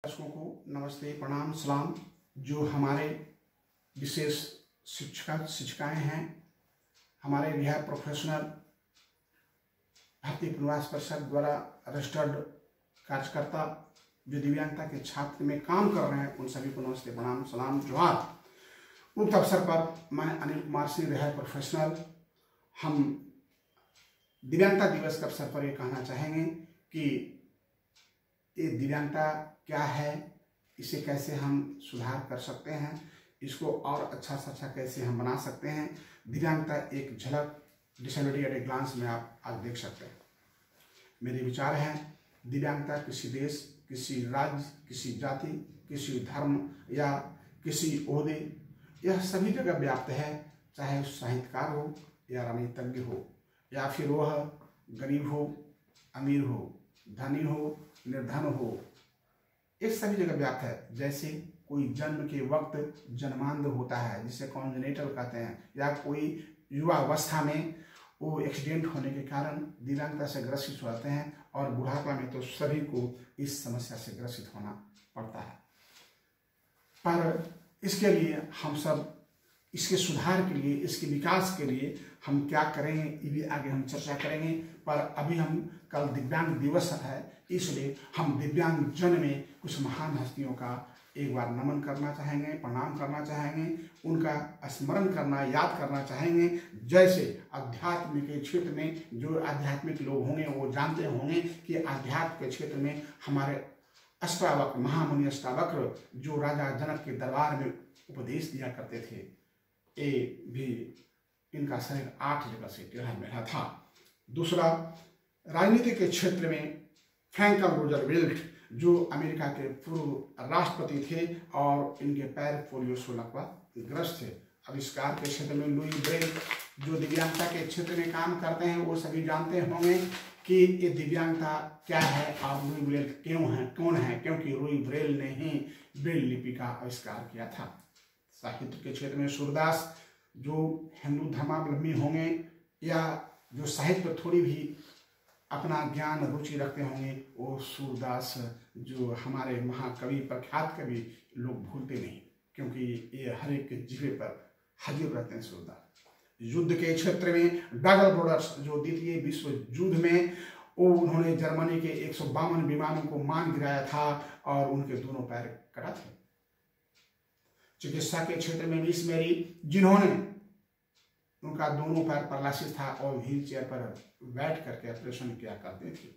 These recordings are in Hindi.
दर्शकों को नमस्ते, प्रणाम, सलाम। जो हमारे विशेष शिक्षिकाएं हैं, हमारे रिहायब प्रोफेशनल भारतीय पुनर्वास परिषद द्वारा रजिस्टर्ड कार्यकर्ता जो दिव्यांगता के छात्र में काम कर रहे हैं, उन सभी को नमस्ते, प्रणाम, सलाम, जोहार। उक्त अवसर पर मैं अनिल कुमार सिंह, रिहायब प्रोफेशनल, हम दिव्यांगता दिवस के अवसर पर ये कहना चाहेंगे कि ये दिव्यांगता क्या है, इसे कैसे हम सुधार कर सकते हैं, इसको और अच्छा से अच्छा कैसे हम बना सकते हैं। दिव्यांगता एक झलक डिसेबिलिटी एट ए ग्लांस में आप आज देख सकते हैं। मेरे विचार हैं, दिव्यांगता किसी देश, किसी राज्य, किसी जाति, किसी धर्म या किसी ओहदे, यह सभी जगह व्याप्त है। चाहे साहित्यकार हो या राजनीतिज्ञ हो या फिर वह गरीब हो, अमीर हो, धनी हो, निर्धन हो, ये सभी जगह व्याप्त है। जैसे कोई जन्म के वक्त जन्मांध होता है जिसे कॉन्जेनिटल कहते हैं, या कोई युवा अवस्था में वो एक्सीडेंट होने के कारण दिव्यांगता से ग्रसित होते हैं, और बुढ़ापा में तो सभी को इस समस्या से ग्रसित होना पड़ता है। पर इसके लिए हम सब, इसके सुधार के लिए, इसके विकास के लिए हम क्या करेंगे, ये भी आगे हम चर्चा करेंगे। पर अभी हम कल दिव्यांग दिवस है, इसलिए हम दिव्यांग जन में कुछ महान हस्तियों का एक बार नमन करना चाहेंगे, प्रणाम करना चाहेंगे, उनका स्मरण करना, याद करना चाहेंगे। जैसे अध्यात्म के क्षेत्र में जो आध्यात्मिक लोग होंगे वो जानते होंगे कि अध्यात्म के क्षेत्र में हमारे अष्टावक्र, महामुनि अष्टावक्र जो राजा जनक के दरबार में उपदेश दिया करते थे, ये भी इनका शरीर 8 जगह से टेढ़ा मेढ़ा था। दूसरा, राजनीति के क्षेत्र में फ्रैंकलिन रूजवेल्ट जो अमेरिका के पूर्व राष्ट्रपति थे और इनके पैर पोलियो से ग्रस्त थे। आविष्कार के क्षेत्र में लुई ब्रेल जो दिव्यांगता के क्षेत्र में काम करते हैं, वो सभी जानते होंगे कि ये दिव्यांगता क्या है और लुई ब्रेल कौन है, क्योंकि लुई ब्रेल ने ही ब्रेल लिपि का आविष्कार किया था। साहित्य के क्षेत्र में सूरदास जो हिंदू धर्मावलंबी होंगे या जो साहित्य पर थोड़ी भी अपना ज्ञान रुचि रखते होंगे, वो सूरदास जो हमारे महाकवि, प्रख्यात कवि, लोग भूलते नहीं, क्योंकि ये हर एक के जिह्वे पर हाजिर रहते हैं सूरदास। युद्ध के क्षेत्र में डगल ब्रदर्स जो द्वितीय विश्व युद्ध में उन्होंने जर्मनी के 152 विमानों को मान गिराया था और उनके दोनों पैर कटा थे। चिकित्सा के क्षेत्र में मिस मेरी, जिन्होंने उनका दोनों पैर पैरालिसिस था और व्हील चेयर पर बैठ करके ऑपरेशन किया करते थे।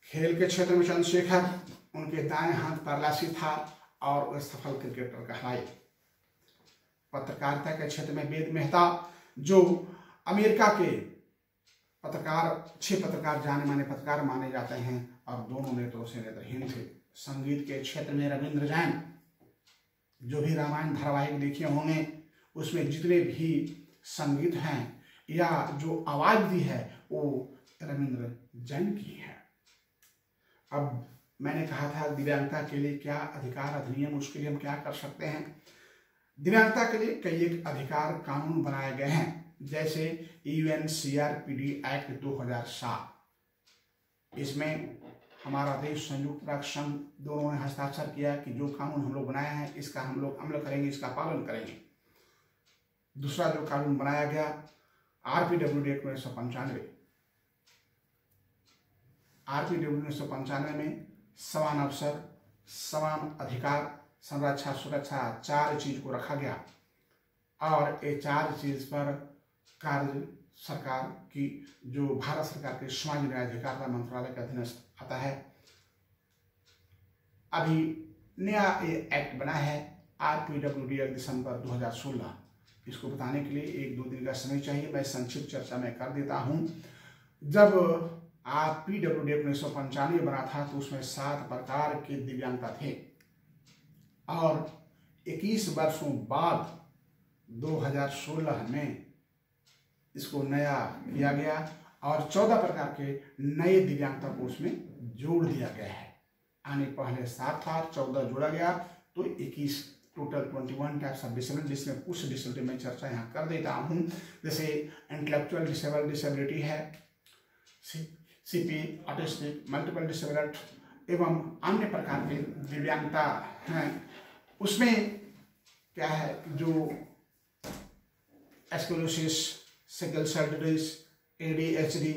खेल के क्षेत्र में चंद्रशेखर, उनके दाएं हाथ पैरालिसिस था और वे सफल क्रिकेटर कहलाए। पत्रकारिता के क्षेत्र में वेद मेहता जो अमेरिका के पत्रकार, 6 पत्रकार जाने माने पत्रकार माने जाते हैं और दोनों नेताओं से नेत्रहीन थे। संगीत के क्षेत्र में रविंद्र जैन जो भी रामायण धारावाहिक देखे होंगे, उसमें जितने भी संगीत हैं या जो आवाज दी है वो रविंद्र जैन की है। अब मैंने कहा था दिव्यांगता के लिए क्या अधिकार अधिनियम, उसके लिए हम क्या कर सकते हैं। दिव्यांगता के लिए कई एक अधिकार कानून बनाए गए हैं, जैसे UNCRPD एक्ट 2007। इसमें हमारा देश, संयुक्त राष्ट्र संघ, दोनों ने हस्ताक्षर किया कि जो कानून हम लोग बनाए हैं इसका हम लोग अमल करेंगे, इसका पालन करेंगे। दूसरा जो कानून बनाया गया RPWD एक्ट 1995। RPWD 1995 में समान अवसर, समान अधिकार, संरक्षा, सुरक्षा, 4 चीज को रखा गया और ये 4 चीज पर कार्य सरकार की, जो भारत सरकार के समाज न्याय अधिकारिता मंत्रालय के अधीन आता है। अभी नया ये एक्ट बना है RPWD एक्ट दिसंबर 2016। इसको बताने के लिए 1-2 दिन का समय चाहिए, मैं संक्षिप्त चर्चा में कर देता हूं। जब RPWD एक्ट 1995 बना था तो उसमें 7 प्रकार के दिव्यांगता थे और 21 वर्षों बाद 2016 में इसको नया किया गया और 14 प्रकार के नए दिव्यांगता को उसमें जोड़ दिया गया है। आने पहले 7 था, 14 जोड़ा गया तो 21, टोटल 21 टाइप्स ऑफ डिसेबिलिटी, जिसमें कुछ डिसेबिलिटी में चर्चा यहाँ कर देता हूँ। जैसे इंटेलेक्चुअल डिसेबिलिटी है, CP, ऑटिस्टिक, मल्टीपल डिसेबिलिटी, एवं अन्य प्रकार के दिव्यांगता हैं, उसमें क्या है जो sclerosis, sickle cell disease, ADHD,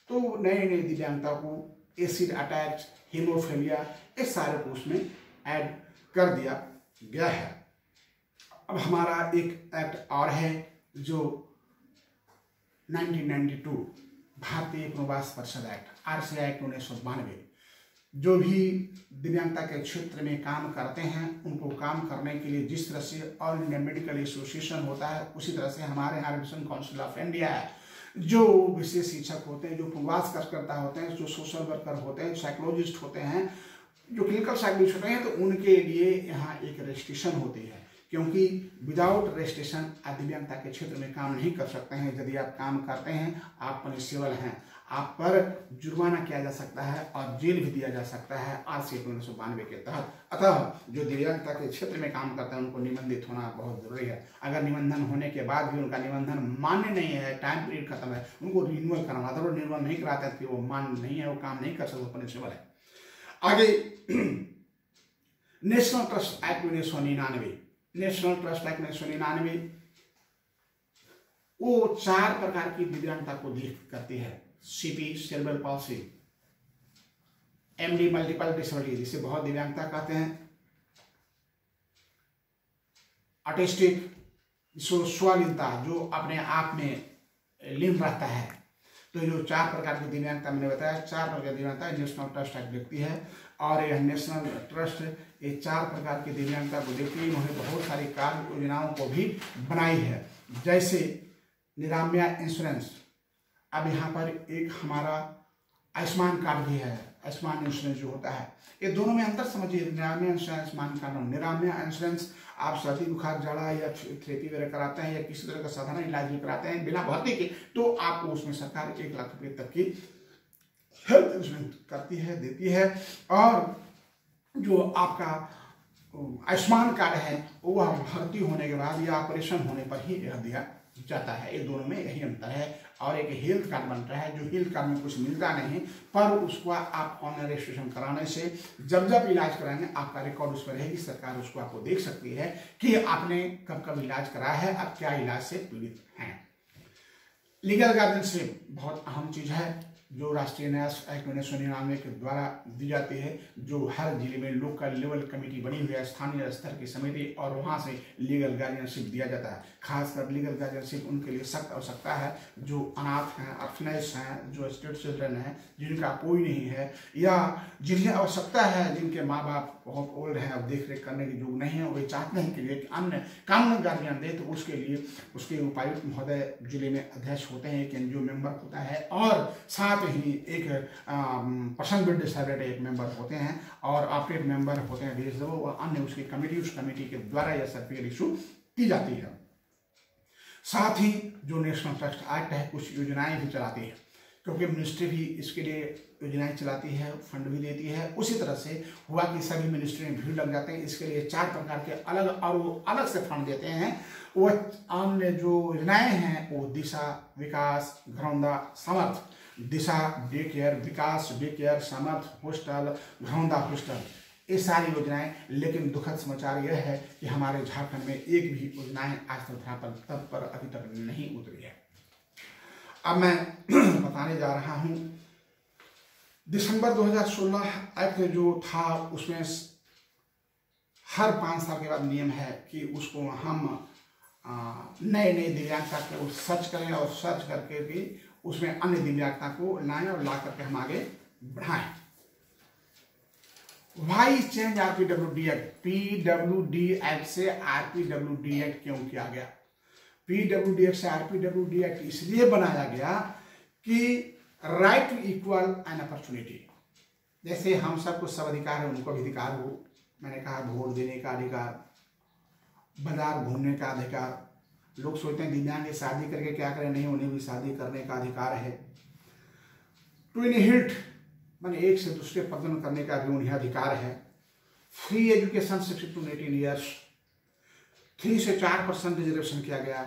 तो नए नए दिव्यांगता को, एसिड अटैक, हीमोफीलिया, इस सारे को उसमें ऐड कर दिया गया है। अब हमारा एक एक्ट और है जो 1992 भारतीय पुनर्वास परिषद एक्ट, RCI एक्ट 1992, जो भी दिव्यांगता के क्षेत्र में काम करते हैं उनको काम करने के लिए जिस तरह से ऑल इंडिया मेडिकल एसोसिएशन होता है, उसी तरह से हमारे यहाँ एजुकेशन काउंसिल ऑफ इंडिया है, जो विशेष शिक्षक होते हैं, जो पुनर्वास कार्यकर्ता होते हैं, जो सोशल वर्कर होते हैं, साइकोलॉजिस्ट होते हैं, जो क्लिनिकल साइकोलॉजिस्ट होते हैं, तो उनके लिए यहाँ एक रजिस्ट्रेशन होती है, क्योंकि विदाउट रजिस्ट्रेशन आप दिव्यांगता के क्षेत्र में काम नहीं कर सकते हैं। यदि आप काम करते हैं, आप पनिशेबल हैं, आप पर जुर्माना किया जा सकता है और जेल भी दिया जा सकता है RCI 1992 के तहत। अतः जो दिव्यांगता के क्षेत्र में काम करते हैं उनको निबंधित होना बहुत जरूरी है। अगर निबंधन होने के बाद भी उनका निबंधन मान्य नहीं है, टाइम पीरियड खत्म है, उनको रिन्यूअल कराना, अगर वो रिन्यूअल नहीं कराते हैं तो वो मान्य नहीं है, वो काम नहीं कर सकते, पनिशेबल है। आगे national trust act 1999, national trust act 1999 वो 4 प्रकार की दिव्यांगता को देख करती है। CP cerebral palsy, MD multiple disability जिसे बहुत दिव्यांगता कहते हैं, ऑटिस्टिक स्वलीनता जो अपने आप में लीन रहता है। तो जो 4 प्रकार की दिव्यांगता मैंने बताया, 4 प्रकार की दिव्यांगता नेशनल ट्रस्ट एक्ट देखती है और यह नेशनल ट्रस्ट ये 4 प्रकार की दिव्यांगता को देखती है। इन्होंने बहुत सारी कार्य योजनाओं को भी बनाई है, जैसे निरामया इंश्योरेंस। अब यहाँ पर एक हमारा आयुष्मान कार्ड भी है, आयुष्मान इंश्योरेंस जो होता है, ये दोनों में अंतर समझिए। निरामया इंश्योरेंस, आयुष्मान कार्ड। निरामया इंश्योरेंस आप सर्दी बुखार जाड़ा या थेरेपी वगैरह कराते हैं या किसी तरह का साधारण इलाज भी कराते हैं बिना भर्ती के, तो आपको उसमें सरकार 1 लाख रुपए तक की हेल्थ इंश्योरेंस करती है, देती है। और जो आपका आयुष्मान कार्ड है वह भर्ती होने के बाद या ऑपरेशन होने पर ही यह दिया जाता है। ये दोनों में यही अंतर है। और एक हेल्थ कार्ड बनता है, जो हेल्थ कार्ड में कुछ मिलता नहीं, पर उसको आप ऑनलाइन रजिस्ट्रेशन कराने से जब जब इलाज कराएंगे आपका रिकॉर्ड उस पर रहेगी, सरकार उसको आपको देख सकती है कि आपने कब कब इलाज कराया है, आप क्या इलाज से पीड़ित हैं। लीगल गार्जियनशिप बहुत अहम चीज है, जो राष्ट्रीय न्याय एक्ट 1999 के द्वारा दी जाती है, जो हर जिले में लोकल लेवल कमेटी बनी हुई है, स्थानीय स्तर की समिति, और वहां से लीगल गार्जियनशिप दिया जाता है। खासकर लीगल गार्जियनशिप उनके लिए सख्त आवश्यकता है जो अनाथ हैं, ऑर्फनेज हैं, जो स्टेट चिल्ड्रन हैं, जिनका कोई नहीं है, या जिन्हें आवश्यकता है, जिनके माँ बाप बहुत ओल्ड हैं और देख रेख करने के योग नहीं है, वे चाहते हैं कि एक अन्य कानूनी गार्जियन दे, तो उसके लिए उसके उपायुक्त महोदय जिले में अध्यक्ष होते हैं, एक NGO मेंबर होता है, और साथ ही एक पर्सन विद डिसेबिलिटी एक मेंबर होते हैं, और ऑपरेट मेंबर होते हैं DSO, और अन्य उसकी कमेटी, उस कमेटी के द्वारा यह सर्टिफिकेट इशू की जाती है। साथ ही जो नेशनल ट्रस्ट एक्ट है कुछ योजनाएं भी चलाती है, क्योंकि मिनिस्ट्री भी इसके लिए योजनाएं चलाती है, फंड भी देती है। उसी तरह से हुआ कि सभी मिनिस्ट्री में भीड़ लग जाते हैं, इसके लिए 4 प्रकार के अलग और वो अलग से फंड देते हैं। वो अन्य जो योजनाएं हैं वो दिशा, विकास, घरौंदा, समर्थ, दिशा डे केयर, विकास डे केयर, समर्थ हॉस्टल, घरौंदा हॉस्टल, ये सारी योजनाएं। लेकिन दुखद समाचार यह है कि हमारे झारखंड में एक भी योजनाएं आज तक पर अभी तक नहीं उतरी है। अब मैं बताने जा रहा हूं, दिसंबर 2016 एक्ट जो था उसमें हर 5 साल के बाद नियम है कि उसको हम नए नए दिव्यांगता को सर्च करें, और सर्च करके भी उसमें अन्य दिव्यांगता को लाएं और ला करके हम आगे बढ़ाएं। Why change RPWD act, PWD act से RPWD एक्ट क्यों किया गया? PWD एक्ट से RPWD एक्ट इसलिए बनाया गया कि right to equal an opportunity, जैसे हम सबको सब अधिकार है, उनको भी अधिकार हो। मैंने कहा वोट देने का अधिकार, बाजार घूमने का अधिकार। लोग सोचते हैं दिव्यांग शादी करके क्या करें, नहीं, उन्हें भी शादी करने का अधिकार है। टू इनहेरिट माने एक से दूसरे पदन करने का भी उन्हें अधिकार है। फ्री एजुकेशन 16 to 18 ईयर्स, 3 से 4% रिजर्वेशन किया गया।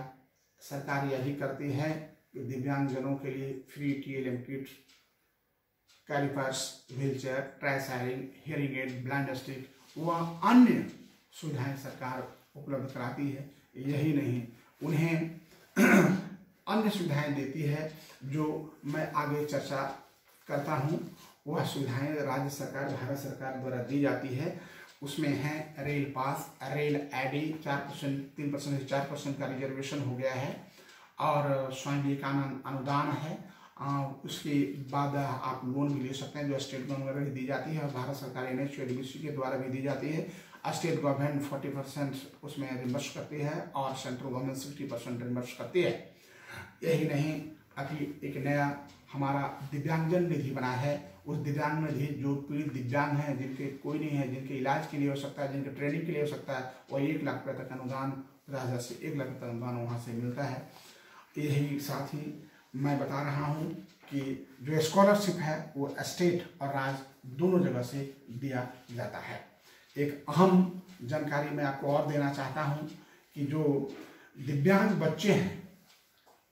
सरकार यह भी करती है कि दिव्यांगजनों के लिए free TLM kit calipers, wheelchair, tricycle, hearing aid, blind stick व अन्य सुविधाएं सरकार उपलब्ध कराती है। यही नहीं, उन्हें अन्य सुविधाएं देती है जो मैं आगे चर्चा करता हूं। वह सुविधाएं राज्य सरकार, भारत सरकार द्वारा दी जाती है। उसमें है रेल पास, रेल आईडी, 4%, 3% से 4% का रिजर्वेशन हो गया है और स्वयं विवेकानंद अनुदान है। उसके बाद आप लोन भी ले सकते हैं जो स्टेट गवर्नमेंट वगैरह दी जाती है और भारत सरकार NHDBC के द्वारा भी दी जाती है। स्टेट गवर्नमेंट 40% उसमें रिम्बर्स करती है और सेंट्रल गवर्नमेंट 60% रिम्बर्स करती है। यही नहीं, अभी एक नया हमारा दिव्यांगजन निधि बना है। उस दिव्यांग निधि जो पीड़ित दिव्यांग हैं, जिनके कोई नहीं है, जिनके इलाज के लिए हो सकता है, जिनके ट्रेनिंग के लिए हो सकता है, वह 1 लाख रुपये तक अनुदान, 50,000 से 1 लाख तक अनुदान वहाँ से मिलता है। यही साथ ही मैं बता रहा हूँ कि जो स्कॉलरशिप है वो स्टेट और राज्य दोनों जगह से दिया जाता है। एक अहम जानकारी मैं आपको और देना चाहता हूँ कि जो दिव्यांग बच्चे हैं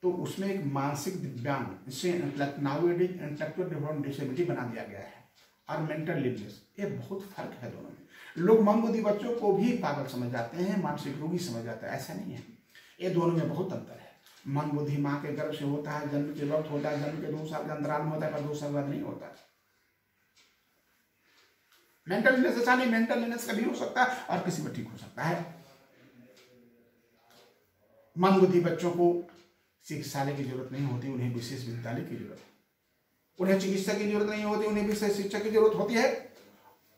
तो उसमें एक मानसिक दिव्यांग, जिसे नाउएडेज इंटेलेक्चुअल डेवलपमेंट डिसेबिलिटी बना दिया गया है, और मेंटल इलनेस, ये बहुत फर्क है दोनों में। लोग मंदबुद्धि बच्चों को भी पागल समझ जाते हैं, मानसिक रोगी समझ जाते हैं, ऐसा नहीं है। ये दोनों में बहुत अंतर है। मंदबुद्धि माँ के गर्भ से होता है, जन्म के वक्त होता है, जन्म के 2 साल के अंतराल में होता है, पर 2 साल बाद नहीं होता। मेंटल इलनेस ऐसा नहीं, मेंटल इलनेस कभी हो सकता है और किसी में ठीक हो सकता है। मंदबुद्धि बच्चों को चिकित्सालय की जरूरत नहीं होती, उन्हें विशेष विद्यालय की जरूरत है। उन्हें चिकित्सा की जरूरत नहीं होती, उन्हें विशेष शिक्षा की जरूरत होती है।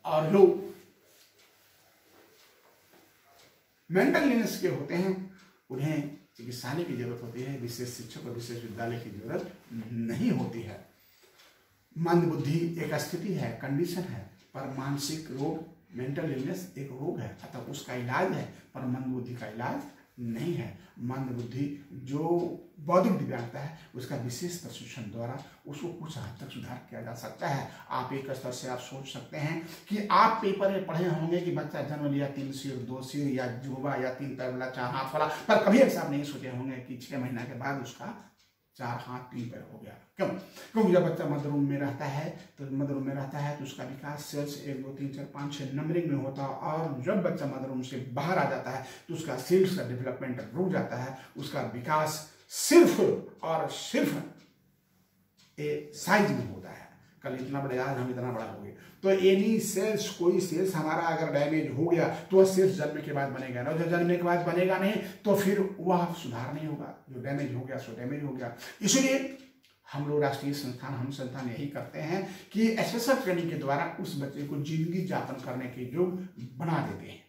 और लोग मेंटल इलनेस के होते हैं, उन्हें चिकित्सालय की जरूरत होती है, विशेष शिक्षक और विशेष विद्यालय की जरूरत नहीं होती है। मंदबुद्धि एक स्थिति है, कंडीशन है, पर मानसिक रोग, मेंटल इलनेस एक रोग है, अतः उसका इलाज है, पर मंदबुद्धि का इलाज नहीं है। मंदबुद्धि जो बौद्धिक दिव्यांगता है उसका विशेष प्रशिक्षण द्वारा उसको कुछ हद तक सुधार किया जा सकता है। आप एक स्तर से आप सोच सकते हैं कि आप पेपर में पढ़े होंगे कि बच्चा जन्म लिया 3 सिर 2 सिर या जुड़वा या 3 पैर वाला 4 हाथ वाला, पर कभी ऐसा नहीं सोचे होंगे कि 6 महीना के बाद उसका 4 हाथ 3 पैर हो गया। क्यों? क्योंकि जब बच्चा मदर रूम में रहता है तो उसका विकास सेल्स 1 2 3 4 5 6 नंबरिंग में होता है, और जब बच्चा मदर रूम से बाहर आ जाता है तो उसका सेल्स का डेवलपमेंट रुक जाता है, उसका विकास सिर्फ और सिर्फ साइज में होता है। कल इतना बड़ा, आज हम इतना बड़ा हो गए। तो एनी सेल्स, कोई सेल्स हमारा अगर डैमेज हो गया तो वह सेल्स जन्म के बाद बनेगा ना, जब जन्म के बाद बनेगा नहीं तो फिर वह सुधार नहीं होगा। जो डैमेज हो गया सो डैमेज हो गया। इसलिए हम लोग राष्ट्रीय संस्थान, हम संस्थान यही करते हैं कि स्पेशल ट्रेनिंग के द्वारा उस बच्चे को जिंदगी यापन करने के योग्य बना देते हैं।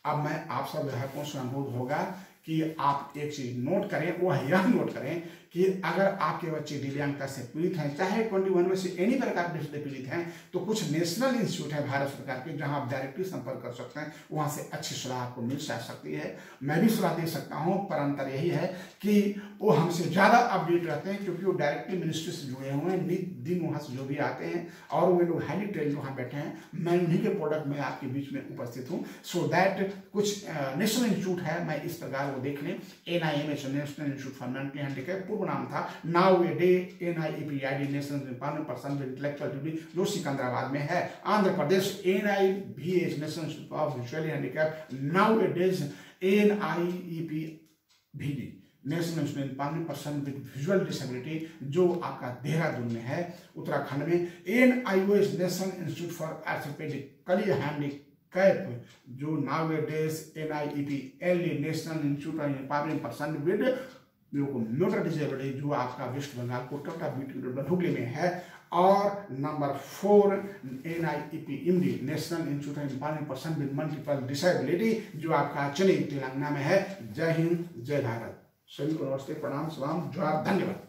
अब मैं आप सब विधायकों से अनुरोध होगा कि आप एक चीज नोट करें, वह यह नोट करें कि अगर आपके बच्चे दिव्यांगता से पीड़ित हैं, चाहे 21 में से एनी प्रकार से पीड़ित हैं, तो कुछ नेशनल इंस्टीट्यूट है भारत सरकार के जहां आप डायरेक्टली संपर्क कर सकते हैं, वहां से अच्छी सलाह आपको मिल सकती है। मैं भी सलाह दे सकता हूं, पर अंतर यही है कि वो हमसे ज्यादा अपडेट रहते हैं, क्योंकि वो डायरेक्टली मिनिस्ट्री से जुड़े हुए हैं, नित दिन वहां से जो भी आते हैं और वे लोग हाईली ट्रेंड वहां बैठे हैं। मैं उन्हीं के प्रोडक्ट में आपके बीच में उपस्थित हूँ। सो दैट कुछ नेशनल इंस्टीट्यूट है, मैं इस प्रकार वो देख लें। NIMH national institute for mentally handicapped, पूर्व नाम था now a day NIEPID national empowerment person with intellectual disability, जो सिकंदराबाद में है। Andhra Pradesh NIVH national institute of visually handicapped, nowadays NIEPVD national institute empowerment person with visual disability, जो आपका देहरादून में है उत्तराखंड में। NIOS national institute for orthopaedically handicapped, जो now A days NIEPLD national institute of empowerment person with motor disability, जो आपका वेस्ट बंगाल कोलकाता हुगली में है। और number 4 NIEPMD national institute of empowerment person with multiple disability, जो आपका चेन्नई तेलंगाना में है। जय हिंद, जय भारत। सभी को नमस्ते, प्रणाम, सलाम, जोहार, धन्यवाद।